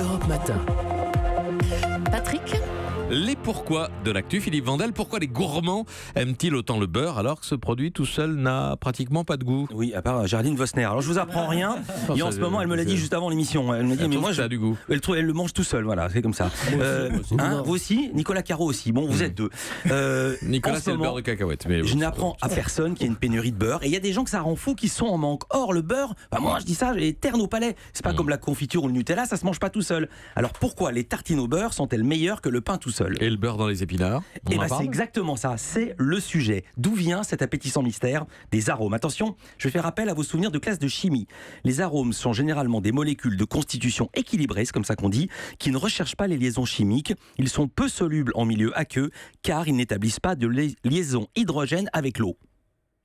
Europe Matin. Patrick ? Les pourquoi de l'actu, Philippe Vandel. Pourquoi les gourmands aiment-ils autant le beurre alors que ce produit tout seul n'a pratiquement pas de goût? Oui, à part Géraldine Vosner. Alors je vous apprends rien. Et en ce moment, elle me l'a dit juste avant l'émission. Elle me dit, mais moi, ça a du goût. Elle le mange tout seul. Voilà, c'est comme ça. Vous aussi, Nicolas Caro aussi. Bon, vous êtes deux. Nicolas, c'est le beurre de cacahuète. Mais je n'apprends à personne qu'il y a une pénurie de beurre. Et il y a des gens que ça rend fou qui sont en manque. Or, le beurre, moi je dis ça, j'ai terne au palais. C'est pas comme la confiture ou le Nutella, ça se mange pas tout seul. Alors pourquoi les tartines au beurre sont-elles meilleures que le pain tout seul? Et le beurre dans les épinards? Et c'est exactement ça, c'est le sujet. D'où vient cet appétissant mystère des arômes? Attention, je fais rappel à vos souvenirs de classe de chimie. Les arômes sont généralement des molécules de constitution équilibrée, c'est comme ça qu'on dit, qui ne recherchent pas les liaisons chimiques. Ils sont peu solubles en milieu aqueux, car ils n'établissent pas de liaison hydrogène avec l'eau.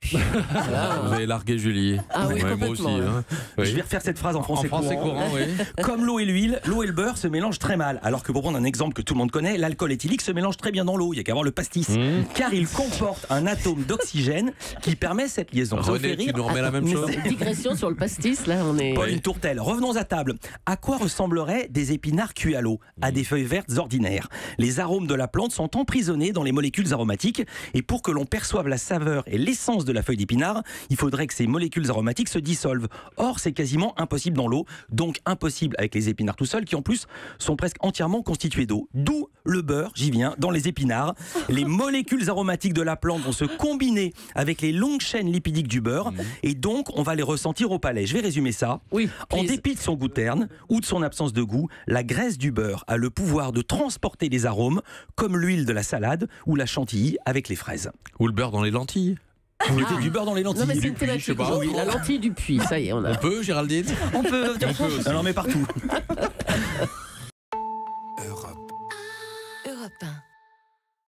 Vous avez largué Julie. Ah oui, moi aussi. Hein. Oui. Je vais refaire cette phrase en français courant. Oui. Comme l'eau et l'huile, l'eau et le beurre se mélangent très mal. Alors que pour prendre un exemple que tout le monde connaît, l'alcool éthylique se mélange très bien dans l'eau. Il n'y a qu'à voir le pastis. Car il comporte un atome d'oxygène qui permet cette liaison. René, tu nous remets la même chose? Digression sur le pastis, là, on est... Pauline Tourtel, revenons à table. À quoi ressembleraient des épinards cuits à l'eau? À des feuilles vertes ordinaires. Les arômes de la plante sont emprisonnés dans les molécules aromatiques. Et pour que l'on perçoive la saveur et l'essence de la feuille d'épinard, il faudrait que ces molécules aromatiques se dissolvent. Or, c'est quasiment impossible dans l'eau, donc impossible avec les épinards tout seuls, qui en plus sont presque entièrement constitués d'eau. D'où le beurre, j'y viens, dans les épinards. Les molécules aromatiques de la plante vont se combiner avec les longues chaînes lipidiques du beurre, et donc on va les ressentir au palais. Je vais résumer ça. Oui, en dépit de son goût terne ou de son absence de goût, la graisse du beurre a le pouvoir de transporter les arômes, comme l'huile de la salade ou la chantilly avec les fraises. Ou le beurre dans les lentilles. Vous mettez du beurre dans les lentilles? Non, mais c'est Du une puits, je sais thématique. pas. Oui, la lentille du puits, ça y est, on a... On peut, Géraldine? On peut aussi. On en met partout. Europe 1.